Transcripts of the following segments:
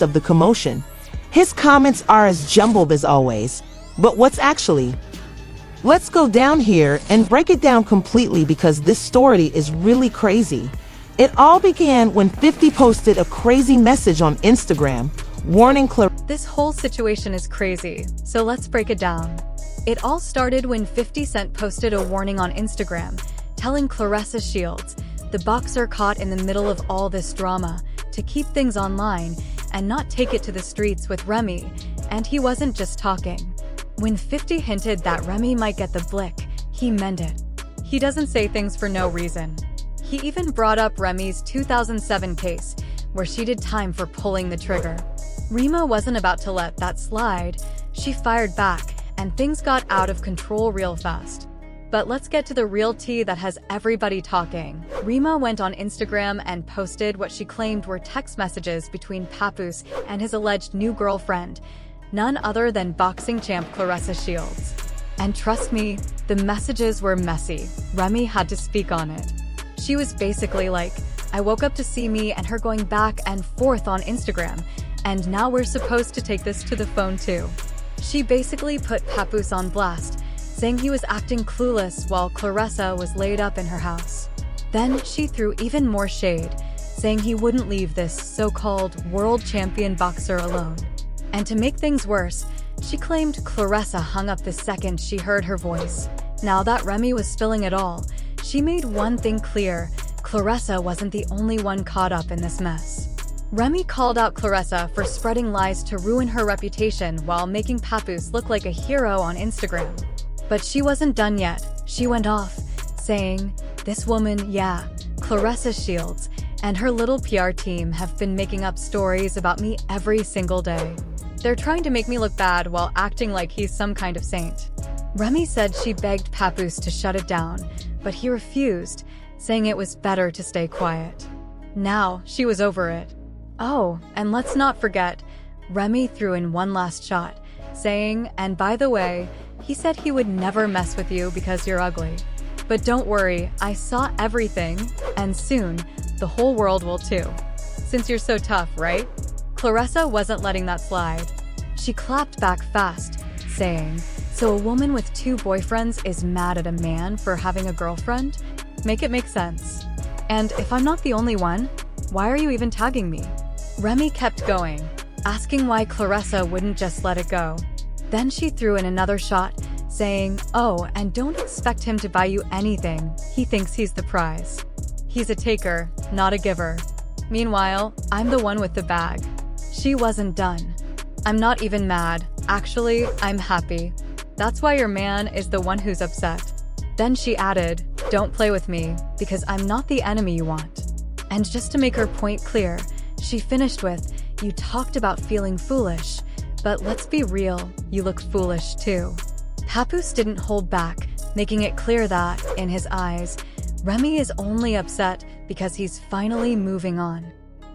of the commotion. His comments are as jumbled as always. But what's actually? Let's go down here and break it down completely because this story is really crazy. It all began when 50 posted a crazy message on Instagram, warning Clarissa. This whole situation is crazy, so let's break it down. It all started when 50 Cent posted a warning on Instagram, telling Claressa Shields, the boxer caught in the middle of all this drama, to keep things online and not take it to the streets with Remy, and he wasn't just talking. When 50 hinted that Remy might get the blick, he meant it. He doesn't say things for no reason. He even brought up Remy's 2007 case, where she did time for pulling the trigger. Remy Ma wasn't about to let that slide. She fired back, and things got out of control real fast. But let's get to the real tea that has everybody talking. Remy Ma went on Instagram and posted what she claimed were text messages between Papoose and his alleged new girlfriend, none other than boxing champ Claressa Shields. And trust me, the messages were messy. Remy had to speak on it. She was basically like, I woke up to see me and her going back and forth on Instagram, and now we're supposed to take this to the phone too. She basically put Papoose on blast, saying he was acting clueless while Clarissa was laid up in her house. Then she threw even more shade, saying he wouldn't leave this so-called world champion boxer alone. And to make things worse, she claimed Clarissa hung up the second she heard her voice. Now that Remy was spilling it all, she made one thing clear: Clarissa wasn't the only one caught up in this mess. Remy called out Clarissa for spreading lies to ruin her reputation while making Papoose look like a hero on Instagram. But she wasn't done yet. She went off, saying, "This woman, yeah, Claressa Shields, and her little PR team have been making up stories about me every single day. They're trying to make me look bad while acting like he's some kind of saint." Remy said she begged Papoose to shut it down, but he refused, saying it was better to stay quiet. Now, she was over it. Oh, and let's not forget, Remy threw in one last shot, saying, "And by the way, he said he would never mess with you because you're ugly. But don't worry, I saw everything, and soon, the whole world will too. Since you're so tough, right?" Clarissa wasn't letting that slide. She clapped back fast, saying, "So a woman with 2 boyfriends is mad at a man for having a girlfriend? Make it make sense. And if I'm not the only one, why are you even tagging me?" Remy kept going, asking why Clarissa wouldn't just let it go. Then she threw in another shot, saying, "Oh, and don't expect him to buy you anything. He thinks he's the prize. He's a taker, not a giver. Meanwhile, I'm the one with the bag." She wasn't done. "I'm not even mad. Actually, I'm happy. That's why your man is the one who's upset." Then she added, "Don't play with me, because I'm not the enemy you want." And just to make her point clear, she finished with, "You talked about feeling foolish, but let's be real, you look foolish too." Papoose didn't hold back, making it clear that, in his eyes, Remy is only upset because he's finally moving on.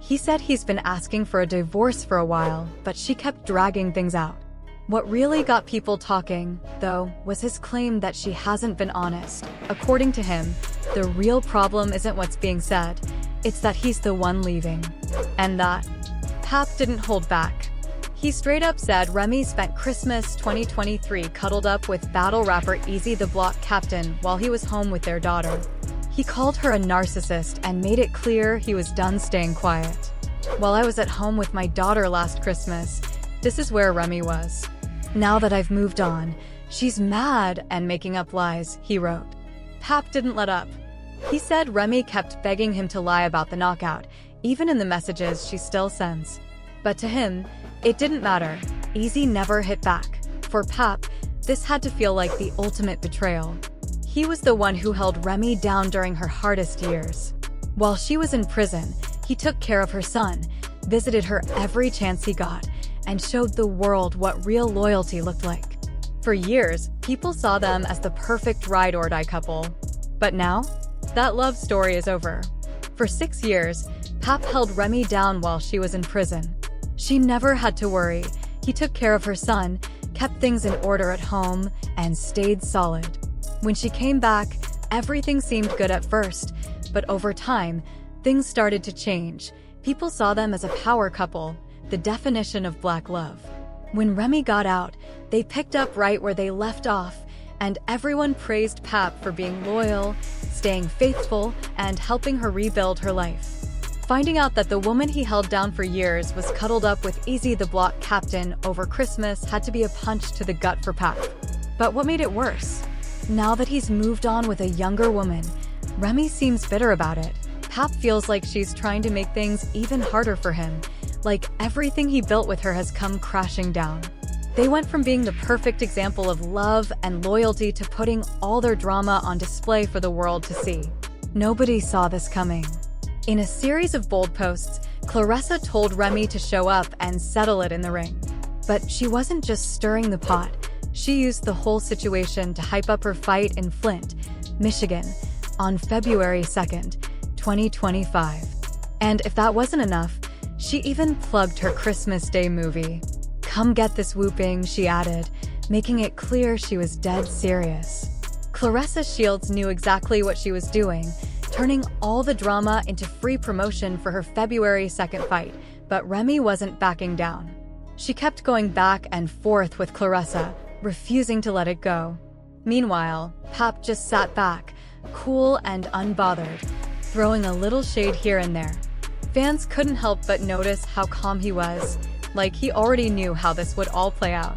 He said he's been asking for a divorce for a while, but she kept dragging things out. What really got people talking, though, was his claim that she hasn't been honest. According to him, the real problem isn't what's being said, it's that he's the one leaving. And that Pap didn't hold back. He straight up said Remy spent Christmas 2023 cuddled up with battle rapper Easy the Block Captain while he was home with their daughter. He called her a narcissist and made it clear he was done staying quiet. "While I was at home with my daughter last Christmas, this is where Remy was. Now that I've moved on, she's mad and making up lies," he wrote. Pap didn't let up. He said Remy kept begging him to lie about the knockout, even in the messages she still sends. But to him, it didn't matter. Easy never hit back. For Pap, this had to feel like the ultimate betrayal. He was the one who held Remy down during her hardest years. While she was in prison, he took care of her son, visited her every chance he got, and showed the world what real loyalty looked like. For years, people saw them as the perfect ride-or-die couple. But now, that love story is over. For 6 years, Pap held Remy down while she was in prison. She never had to worry. He took care of her son, kept things in order at home, and stayed solid. When she came back, everything seemed good at first, but over time, things started to change. People saw them as a power couple, the definition of black love. When Remy got out, they picked up right where they left off, and everyone praised Pap for being loyal, staying faithful, and helping her rebuild her life. Finding out that the woman he held down for years was cuddled up with Easy the Block Captain over Christmas had to be a punch to the gut for Pap. But what made it worse? Now that he's moved on with a younger woman, Remy seems bitter about it. Pap feels like she's trying to make things even harder for him, like everything he built with her has come crashing down. They went from being the perfect example of love and loyalty to putting all their drama on display for the world to see. Nobody saw this coming. In a series of bold posts, Clarissa told Remy to show up and settle it in the ring. But she wasn't just stirring the pot. She used the whole situation to hype up her fight in Flint, Michigan, on February 2nd, 2025. And if that wasn't enough, she even plugged her Christmas Day movie. "Come get this whooping," she added, making it clear she was dead serious. Claressa Shields knew exactly what she was doing, turning all the drama into free promotion for her February 2nd fight, but Remy wasn't backing down. She kept going back and forth with Clarissa, refusing to let it go. Meanwhile, Pap just sat back, cool and unbothered, throwing a little shade here and there. Fans couldn't help but notice how calm he was, like he already knew how this would all play out.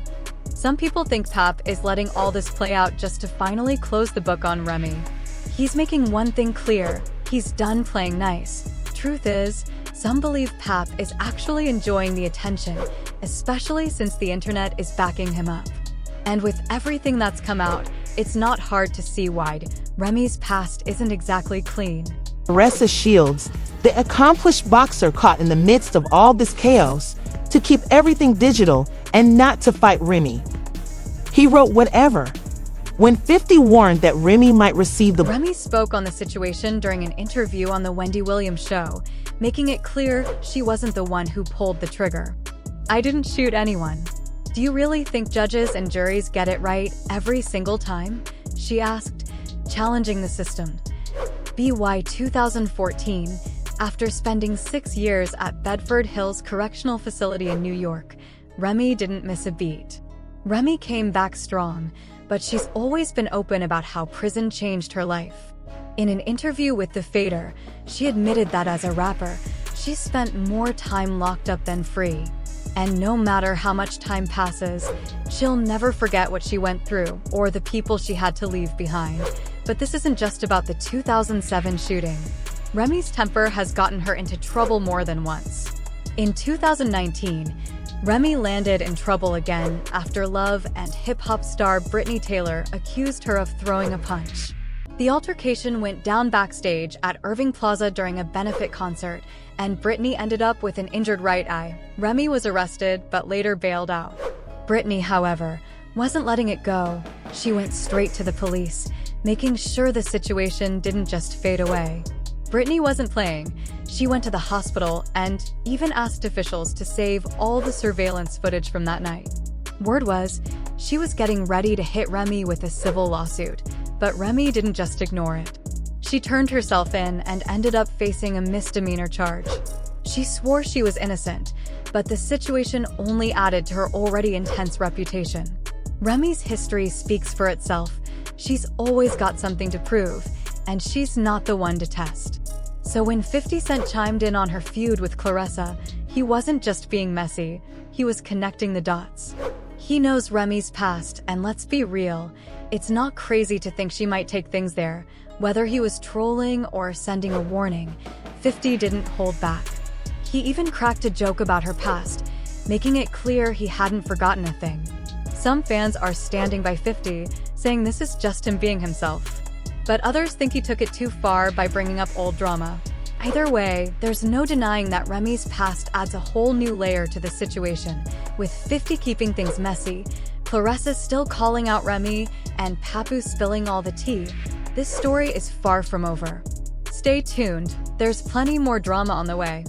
Some people think Pap is letting all this play out just to finally close the book on Remy. He's making one thing clear: he's done playing nice. Truth is, some believe Pap is actually enjoying the attention, especially since the internet is backing him up. And with everything that's come out, it's not hard to see why Remy's past isn't exactly clean. Claressa Shields, the accomplished boxer caught in the midst of all this chaos, to keep everything digital and not to fight Remy. He wrote whatever. When 50 warned that Remy might receive the... Remy spoke on the situation during an interview on the Wendy Williams show, making it clear she wasn't the one who pulled the trigger. "I didn't shoot anyone." "Do you really think judges and juries get it right every single time?" she asked, challenging the system. BY 2014, after spending 6 years at Bedford Hills Correctional Facility in New York, Remy didn't miss a beat. Remy came back strong, but she's always been open about how prison changed her life. In an interview with The Fader, she admitted that as a rapper, she spent more time locked up than free. And no matter how much time passes, she'll never forget what she went through or the people she had to leave behind. But this isn't just about the 2007 shooting. Remy's temper has gotten her into trouble more than once. In 2019, Remy landed in trouble again after Love and hip-hop star Brittany Taylor accused her of throwing a punch. The altercation went down backstage at Irving Plaza during a benefit concert, and Brittany ended up with an injured right eye. Remy was arrested, but later bailed out. Brittany, however, wasn't letting it go. She went straight to the police, making sure the situation didn't just fade away. Brittany wasn't playing. She went to the hospital and even asked officials to save all the surveillance footage from that night. Word was, she was getting ready to hit Remy with a civil lawsuit, but Remy didn't just ignore it. She turned herself in and ended up facing a misdemeanor charge. She swore she was innocent, but the situation only added to her already intense reputation. Remy's history speaks for itself. She's always got something to prove, and she's not the one to test. So when 50 Cent chimed in on her feud with Clarissa, he wasn't just being messy, he was connecting the dots. He knows Remy's past, and let's be real, it's not crazy to think she might take things there. Whether he was trolling or sending a warning, 50 didn't hold back. He even cracked a joke about her past, making it clear he hadn't forgotten a thing. Some fans are standing by 50, saying this is just him being himself. But others think he took it too far by bringing up old drama. Either way, there's no denying that Remy's past adds a whole new layer to the situation. With 50 keeping things messy, Clarissa still calling out Remy, and Papoose spilling all the tea, this story is far from over. Stay tuned, there's plenty more drama on the way.